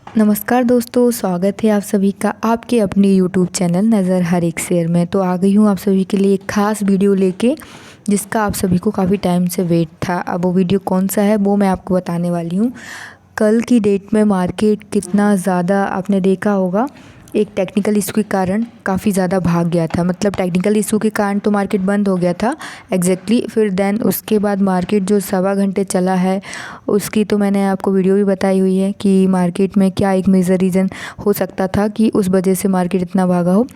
नमस्कार दोस्तों, स्वागत है आप सभी का आपके अपने YouTube चैनल नज़र हर एक शेर में। तो आ गई हूँ आप सभी के लिए एक ख़ास वीडियो लेके, जिसका आप सभी को काफ़ी टाइम से वेट था। अब वो वीडियो कौन सा है वो मैं आपको बताने वाली हूँ। कल की डेट में मार्केट कितना ज़्यादा आपने देखा होगा, एक टेक्निकल इशू के कारण काफ़ी ज़्यादा भाग गया था। मतलब टेक्निकल इशू के कारण तो मार्केट बंद हो गया था एग्जैक्टली। फिर देन उसके बाद मार्केट जो सवा घंटे चला है, उसकी तो मैंने आपको वीडियो भी बताई हुई है कि मार्केट में क्या एक मेजर रीज़न हो सकता था कि उस वजह से मार्केट इतना भागा हो।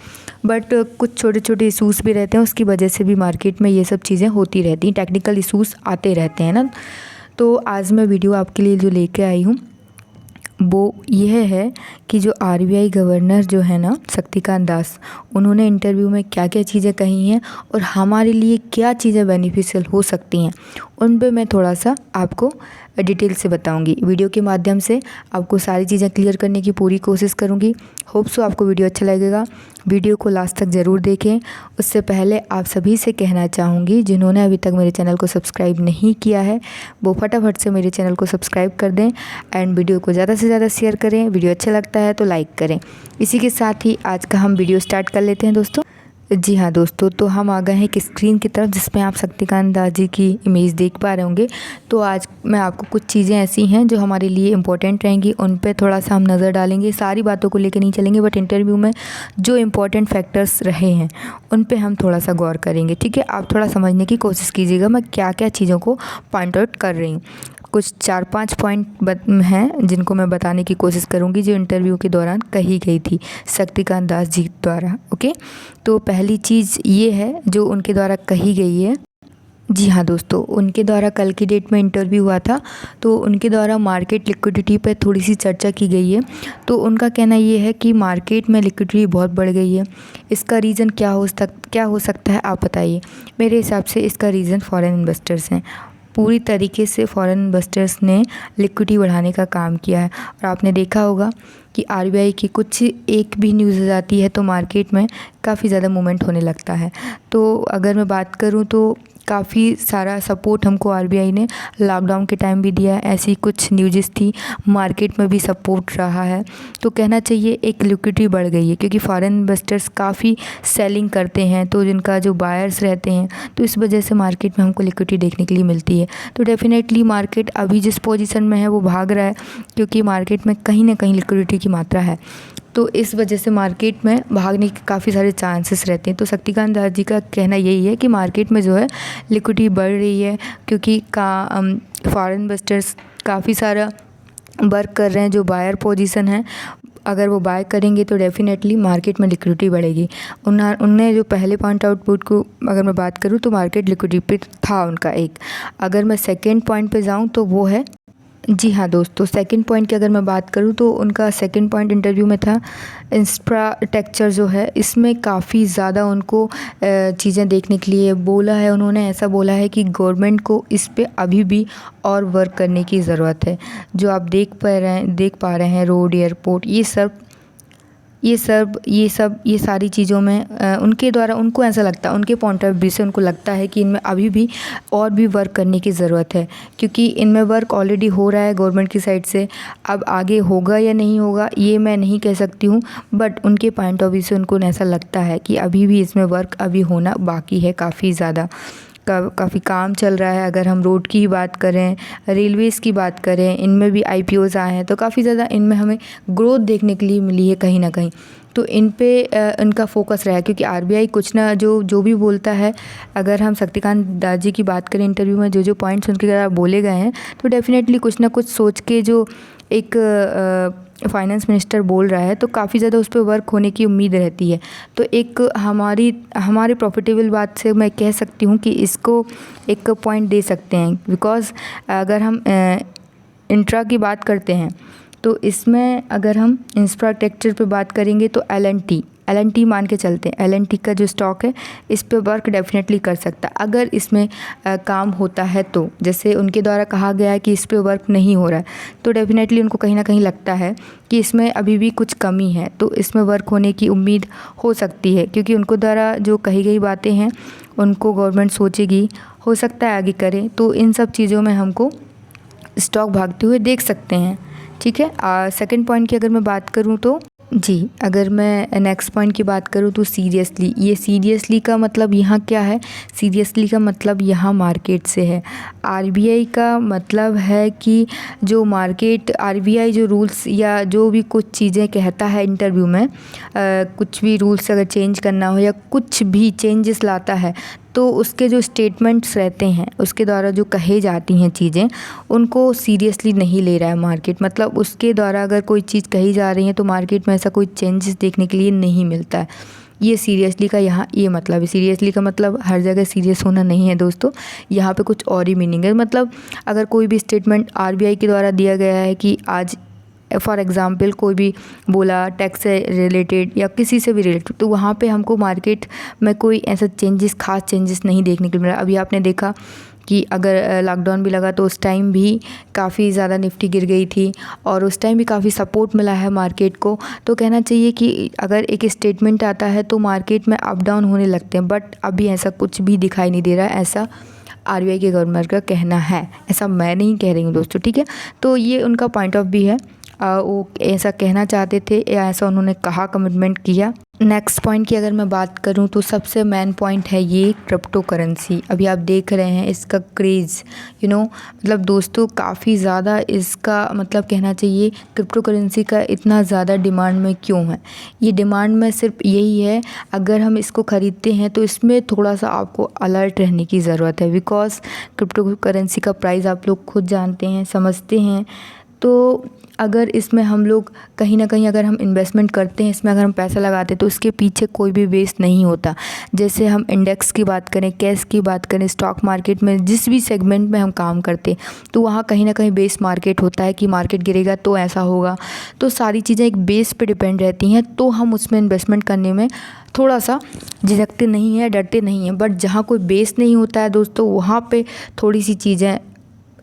बट कुछ छोटे छोटे इशूज़ भी रहते हैं, उसकी वजह से भी मार्केट में ये सब चीज़ें होती रहती हैं, टेक्निकल इशूज़ आते रहते हैं ना। तो आज मैं वीडियो आपके लिए जो लेके आई हूँ वो यह है कि जो आरबीआई गवर्नर जो है ना, शक्तिकांत दास, उन्होंने इंटरव्यू में क्या क्या चीज़ें कही हैं और हमारे लिए क्या चीज़ें बेनिफिशियल हो सकती हैं, उन पे मैं थोड़ा सा आपको डिटेल से बताऊंगी। वीडियो के माध्यम से आपको सारी चीज़ें क्लियर करने की पूरी कोशिश करूंगी। होप सो आपको वीडियो अच्छा लगेगा। वीडियो को लास्ट तक ज़रूर देखें। उससे पहले आप सभी से कहना चाहूँगी, जिन्होंने अभी तक मेरे चैनल को सब्सक्राइब नहीं किया है वो फटाफट से मेरे चैनल को सब्सक्राइब कर दें एंड वीडियो को ज़्यादा से ज़्यादा शेयर करें। वीडियो अच्छा लगता है तो लाइक करें। इसी के साथ ही आज का हम वीडियो स्टार्ट कर लेते हैं दोस्तों। जी हाँ दोस्तों, तो हम आ गए हैं एक स्क्रीन की तरफ जिसमें आप शक्तिकांत दास जी की इमेज देख पा रहे होंगे। तो आज मैं आपको कुछ चीज़ें ऐसी हैं जो हमारे लिए इम्पोर्टेंट रहेंगी, उन पे थोड़ा सा हम नज़र डालेंगे। सारी बातों को लेकर नहीं चलेंगे, बट इंटरव्यू में जो इम्पोर्टेंट फैक्टर्स रहे हैं उन पे हम थोड़ा सा गौर करेंगे। ठीक है, आप थोड़ा समझने की कोशिश कीजिएगा मैं क्या क्या चीज़ों को पॉइंट आउट कर रही हूँ। कुछ 4-5 पॉइंट हैं जिनको मैं बताने की कोशिश करूंगी, जो इंटरव्यू के दौरान कही गई थी शक्तिकांत दास जी द्वारा। ओके, तो पहली चीज़ ये है जो उनके द्वारा कही गई है। जी हाँ दोस्तों, उनके द्वारा कल की डेट में इंटरव्यू हुआ था, तो उनके द्वारा मार्केट लिक्विडिटी पर थोड़ी सी चर्चा की गई है। तो उनका कहना ये है कि मार्केट में लिक्विडिटी बहुत बढ़ गई है। इसका रीज़न क्या हो सकता है, आप बताइए। मेरे हिसाब से इसका रीज़न फॉरेन इन्वेस्टर्स हैं। पूरी तरीके से फॉरेन इन्वेस्टर्स ने लिक्विडिटी बढ़ाने का काम किया है। और आपने देखा होगा कि आरबीआई की कुछ एक भी न्यूज़ आती है तो मार्केट में काफ़ी ज़्यादा मूवमेंट होने लगता है। तो अगर मैं बात करूं तो काफ़ी सारा सपोर्ट हमको आरबीआई ने लॉकडाउन के टाइम भी दिया है। ऐसी कुछ न्यूज़ थी, मार्केट में भी सपोर्ट रहा है। तो कहना चाहिए एक लिक्विडिटी बढ़ गई है, क्योंकि फॉरेन इन्वेस्टर्स काफ़ी सेलिंग करते हैं, तो जिनका जो बायर्स रहते हैं, तो इस वजह से मार्केट में हमको लिक्विडिटी देखने के लिए मिलती है। तो डेफिनेटली मार्केट अभी जिस पोजीशन में है वो भाग रहा है, क्योंकि मार्केट में कहीं ना कहीं लिक्विडिटी की मात्रा है। तो इस वजह से मार्केट में भागने के काफ़ी सारे चांसेस रहते हैं। तो शक्तिकांत दास जी का कहना यही है कि मार्केट में जो है लिक्विडिटी बढ़ रही है, क्योंकि फॉरेन इन्वेस्टर्स काफ़ी सारा वर्क कर रहे हैं। जो बायर पोजीशन है, अगर वो बाय करेंगे तो डेफिनेटली मार्केट में लिक्विडिटी बढ़ेगी। उनने जो पहले पॉइंट आउटपुट को अगर मैं बात करूँ तो मार्केट लिक्विडिटी पे था उनका एक। अगर मैं सेकेंड पॉइंट पे जाऊँ तो वो है, जी हाँ दोस्तों, सेकंड पॉइंट की अगर मैं बात करूँ तो उनका सेकंड पॉइंट इंटरव्यू में था इंफ्रास्ट्रक्चर जो है, इसमें काफ़ी ज़्यादा उनको चीज़ें देखने के लिए बोला है। उन्होंने ऐसा बोला है कि गवर्नमेंट को इस पे अभी भी और वर्क करने की ज़रूरत है। जो आप देख पा रहे हैं रोड, एयरपोर्ट, ये सारी चीज़ों में उनके द्वारा उनको ऐसा लगता है, उनके पॉइंट ऑफ व्यू से उनको लगता है कि इनमें अभी भी और भी वर्क करने की ज़रूरत है, क्योंकि इनमें वर्क ऑलरेडी हो रहा है गवर्नमेंट की साइड से। अब आगे होगा या नहीं होगा ये मैं नहीं कह सकती हूँ, बट उनके पॉइंट ऑफ व्यू से उनको ऐसा लगता है कि अभी भी इसमें वर्क अभी होना बाकी है काफ़ी ज़्यादा। काफ़ी काम चल रहा है। अगर हम रोड की ही बात करें, रेलवेज़ की बात करें, इनमें भी आईपीओज़ आए हैं, तो काफ़ी ज़्यादा इनमें हमें ग्रोथ देखने के लिए मिली है कहीं ना कहीं। तो इन पे इनका फोकस रहा है, क्योंकि आरबीआई कुछ ना जो भी बोलता है, अगर हम शक्तिकांत दास जी की बात करें, इंटरव्यू में जो पॉइंट्स उनके द्वारा बोले गए हैं, तो डेफिनेटली कुछ ना कुछ सोच के जो एक फाइनेंस मिनिस्टर बोल रहा है, तो काफ़ी ज़्यादा उस पर वर्क होने की उम्मीद रहती है। तो एक हमारे प्रॉफिटेबल बात से मैं कह सकती हूँ कि इसको एक पॉइंट दे सकते हैं। बिकॉज़ अगर हम इंट्रा की बात करते हैं तो इसमें अगर हम इंफ्रास्ट्रक्चर पे बात करेंगे तो एल&टी मान के चलते हैं। एल&टी का जो स्टॉक है इस पे वर्क डेफिनेटली कर सकता है, अगर इसमें काम होता है तो। जैसे उनके द्वारा कहा गया है कि इस पे वर्क नहीं हो रहा है, तो डेफिनेटली उनको कहीं ना कहीं लगता है कि इसमें अभी भी कुछ कमी है, तो इसमें वर्क होने की उम्मीद हो सकती है। क्योंकि उनको द्वारा जो कही गई बातें हैं उनको गवर्नमेंट सोचेगी, हो सकता है आगे करें। तो इन सब चीज़ों में हमको स्टॉक भागते हुए देख सकते हैं। ठीक है। सेकंड पॉइंट की अगर मैं बात करूँ तो जी, अगर मैं नेक्स्ट पॉइंट की बात करूँ तो सीरियसली, ये सीरियसली का मतलब यहाँ क्या है? सीरियसली का मतलब यहाँ मार्केट से है। आरबीआई का मतलब है कि जो मार्केट, आरबीआई जो रूल्स या जो भी कुछ चीज़ें कहता है इंटरव्यू में, कुछ भी रूल्स अगर चेंज करना हो या कुछ भी चेंजेस लाता है, तो उसके जो स्टेटमेंट्स रहते हैं उसके द्वारा जो कहे जाती हैं चीज़ें, उनको सीरियसली नहीं ले रहा है मार्केट। मतलब उसके द्वारा अगर कोई चीज़ कही जा रही है तो मार्केट में ऐसा कोई चेंजेस देखने के लिए नहीं मिलता है। ये सीरियसली का यहाँ ये मतलब है। सीरियसली का मतलब हर जगह सीरियस होना नहीं है दोस्तों, यहाँ पे कुछ और ही मीनिंग है। मतलब अगर कोई भी स्टेटमेंट आरबीआई के द्वारा दिया गया है कि आज फॉर एग्ज़ाम्पल कोई भी बोला टैक्स से रिलेटेड या किसी से भी रिलेटेड, तो वहाँ पे हमको मार्केट में कोई ऐसा चेंजेस, खास चेंजेस नहीं देखने को मिला। अभी आपने देखा कि अगर लॉकडाउन भी लगा तो उस टाइम भी काफ़ी ज़्यादा निफ्टी गिर गई थी और उस टाइम भी काफ़ी सपोर्ट मिला है मार्केट को। तो कहना चाहिए कि अगर एक स्टेटमेंट आता है तो मार्केट में अप डाउन होने लगते हैं, बट अभी ऐसा कुछ भी दिखाई नहीं दे रहा है। ऐसा आरबीआई के गवर्नर का कहना है, ऐसा मैं नहीं कह रही हूँ दोस्तों, ठीक है। तो ये उनका पॉइंट ऑफ व्यू है, वो ऐसा कहना चाहते थे या ऐसा उन्होंने कहा, कमिटमेंट किया। नेक्स्ट पॉइंट की अगर मैं बात करूं तो सबसे मेन पॉइंट है ये क्रिप्टो करेंसी। अभी आप देख रहे हैं इसका क्रेज़, मतलब दोस्तों काफ़ी ज़्यादा इसका मतलब कहना चाहिए क्रिप्टो करेंसी का इतना ज़्यादा डिमांड में क्यों है? ये डिमांड में सिर्फ यही है, अगर हम इसको ख़रीदते हैं तो इसमें थोड़ा सा आपको अलर्ट रहने की ज़रूरत है। बिकॉज़ क्रिप्टो करेंसी का प्राइस आप लोग खुद जानते हैं, समझते हैं। तो अगर इसमें हम लोग कहीं ना कहीं अगर हम इन्वेस्टमेंट करते हैं, इसमें अगर हम पैसा लगाते हैं तो उसके पीछे कोई भी बेस नहीं होता। जैसे हम इंडेक्स की बात करें, कैश की बात करें, स्टॉक मार्केट में जिस भी सेगमेंट में हम काम करते हैं तो वहाँ कहीं ना कहीं बेस मार्केट होता है कि मार्केट गिरेगा तो ऐसा होगा। तो सारी चीज़ें एक बेस पे डिपेंड रहती हैं, तो हम उसमें इन्वेस्टमेंट करने में थोड़ा सा झिझकते नहीं हैं, डरते नहीं हैं। बट जहाँ कोई बेस नहीं होता है दोस्तों, वहाँ पर थोड़ी सी चीज़ें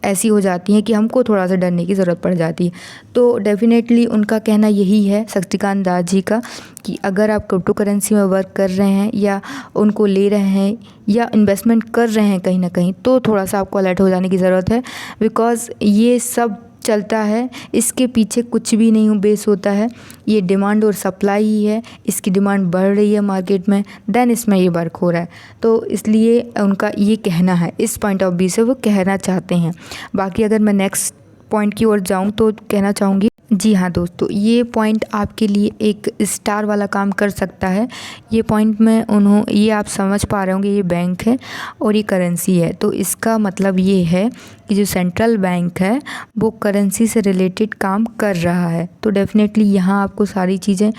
ऐसी हो जाती हैं कि हमको थोड़ा सा डरने की ज़रूरत पड़ जाती है। तो डेफिनेटली उनका कहना यही है, शक्तिकांत दास जी का, कि अगर आप क्रिप्टो करेंसी में वर्क कर रहे हैं या उनको ले रहे हैं या इन्वेस्टमेंट कर रहे हैं कहीं ना कहीं, तो थोड़ा सा आपको अलर्ट हो जाने की ज़रूरत है। बिकॉज़ ये सब चलता है, इसके पीछे कुछ भी नहीं बेस होता है, ये डिमांड और सप्लाई ही है। इसकी डिमांड बढ़ रही है मार्केट में, देन इसमें ये वर्क हो रहा है। तो इसलिए उनका ये कहना है, इस पॉइंट ऑफ व्यू से वो कहना चाहते हैं। बाकी अगर मैं नेक्स्ट पॉइंट की ओर जाऊँ तो कहना चाहूँगी, जी हाँ दोस्तों, ये पॉइंट आपके लिए एक स्टार वाला काम कर सकता है। ये पॉइंट में ये आप समझ पा रहे होंगे, ये बैंक है और ये करेंसी है। तो इसका मतलब ये है कि जो सेंट्रल बैंक है वो करेंसी से रिलेटेड काम कर रहा है। तो डेफिनेटली यहाँ आपको सारी चीज़ें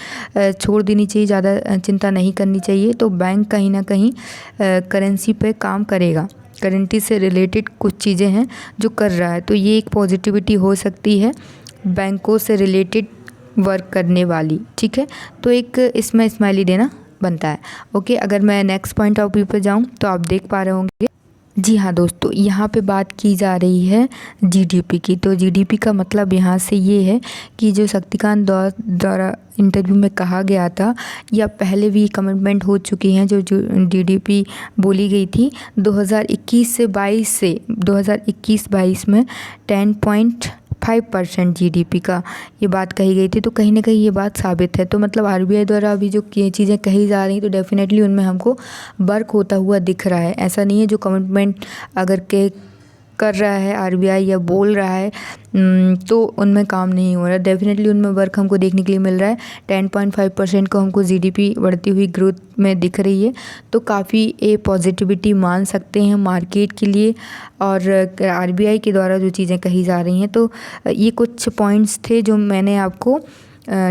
छोड़ देनी चाहिए, ज़्यादा चिंता नहीं करनी चाहिए। तो बैंक कहीं ना कहीं करेंसी पे काम करेगा, करेंसी से रिलेटेड कुछ चीज़ें हैं जो कर रहा है। तो ये एक पॉजिटिविटी हो सकती है बैंकों से रिलेटेड वर्क करने वाली, ठीक है। तो एक इसमें स्माइली देना बनता है। ओके, अगर मैं नेक्स्ट पॉइंट ऑफ व्यू पे जाऊँ तो आप देख पा रहे होंगे, जी हाँ दोस्तों, यहाँ पे बात की जा रही है जीडीपी की। तो जीडीपी का मतलब यहाँ से ये है कि जो शक्तिकांत द्वारा इंटरव्यू में कहा गया था या पहले भी कमिटमेंट हो चुकी हैं, जो जीडीपी बोली गई थी 2021-22 में 10.5% जीडीपी का ये बात कही गई थी। तो कहीं ना कहीं ये बात साबित है। तो मतलब आरबीआई द्वारा अभी जो ये चीज़ें कही जा रही तो डेफिनेटली उनमें हमको वर्क होता हुआ दिख रहा है। ऐसा नहीं है जो कमिटमेंट अगर कर रहा है आरबीआई या बोल रहा है तो उनमें काम नहीं हो रहा। डेफिनेटली उनमें वर्क हमको देखने के लिए मिल रहा है। 10.5% को हमको जीडीपी बढ़ती हुई ग्रोथ में दिख रही है। तो काफ़ी पॉजिटिविटी मान सकते हैं मार्केट के लिए। और आरबीआई के द्वारा जो चीज़ें कही जा रही हैं, तो ये कुछ पॉइंट्स थे जो मैंने आपको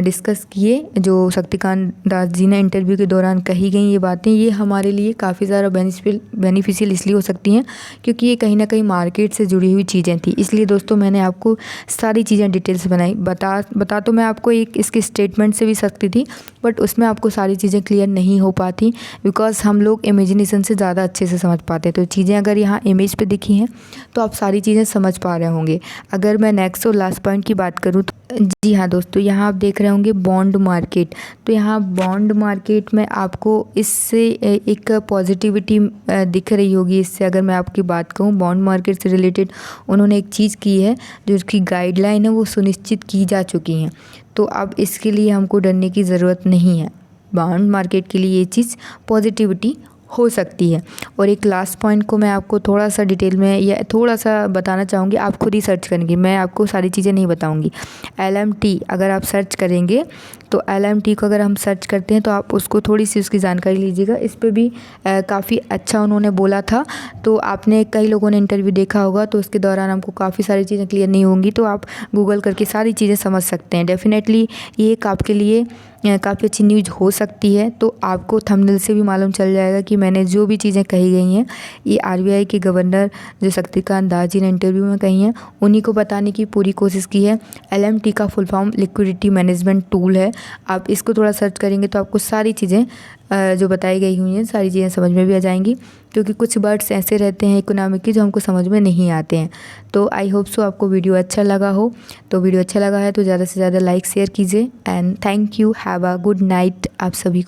डिस्कस किए, जो शक्तिकांत दास जी ने इंटरव्यू के दौरान कही गई ये बातें, ये हमारे लिए काफ़ी ज़्यादा बेनिफिशियल इसलिए हो सकती हैं क्योंकि ये कहीं ना कहीं मार्केट से जुड़ी हुई चीज़ें थी। इसलिए दोस्तों मैंने आपको सारी चीज़ें डिटेल से बनाई। बता तो मैं आपको एक इसके स्टेटमेंट से भी सकती थी, बट उसमें आपको सारी चीज़ें क्लियर नहीं हो पाती बिकॉज हम लोग इमेजिनेशन से ज़्यादा अच्छे से समझ पाते। तो चीज़ें अगर यहाँ इमेज पर दिखी हैं तो आप सारी चीज़ें समझ पा रहे होंगे। अगर मैं नेक्स्ट और लास्ट पॉइंट की बात करूँ तो जी हाँ दोस्तों, यहाँ आप देख रहे होंगे बॉन्ड मार्केट। तो यहाँ बॉन्ड मार्केट में आपको इससे एक पॉजिटिविटी दिख रही होगी। इससे अगर मैं आपकी बात कहूँ, बॉन्ड मार्केट से रिलेटेड उन्होंने एक चीज़ की है, जो उसकी गाइडलाइन है वो सुनिश्चित की जा चुकी हैं। तो अब इसके लिए हमको डरने की ज़रूरत नहीं है। बॉन्ड मार्केट के लिए ये चीज़ पॉजिटिविटी हो सकती है। और एक लास्ट पॉइंट को मैं आपको थोड़ा सा डिटेल में या थोड़ा सा बताना चाहूँगी, आप खुद ही सर्च करेंगे, मैं आपको सारी चीज़ें नहीं बताऊँगी। LMT अगर आप सर्च करेंगे, तो LMT को अगर हम सर्च करते हैं तो आप उसको थोड़ी सी उसकी जानकारी लीजिएगा। इस पे भी काफ़ी अच्छा उन्होंने बोला था। तो आपने कई लोगों ने इंटरव्यू देखा होगा, तो उसके दौरान हमको काफ़ी सारी चीज़ें क्लियर नहीं होंगी, तो आप गूगल करके सारी चीज़ें समझ सकते हैं। डेफ़िनेटली ये एक आपके लिए काफ़ी अच्छी न्यूज़ हो सकती है। तो आपको थंबनेल से भी मालूम चल जाएगा कि मैंने जो भी चीज़ें कही गई हैं, ये RBI के गवर्नर जो शक्तिकांत दास जी ने इंटरव्यू में कही हैं, उन्हीं को बताने की पूरी कोशिश की है। LMT का full form liquidity management tool है। आप इसको थोड़ा सर्च करेंगे तो आपको सारी चीज़ें जो बताई गई हुई हैं, सारी चीज़ें समझ में भी आ जाएंगी। क्योंकि कुछ वर्ड्स ऐसे रहते हैं इकोनॉमिक के जो हमको समझ में नहीं आते हैं। तो आई होप सो आपको वीडियो अच्छा लगा हो। तो वीडियो अच्छा लगा है तो ज़्यादा से ज़्यादा लाइक शेयर कीजिए। And thank you, have a good night आप सभी को।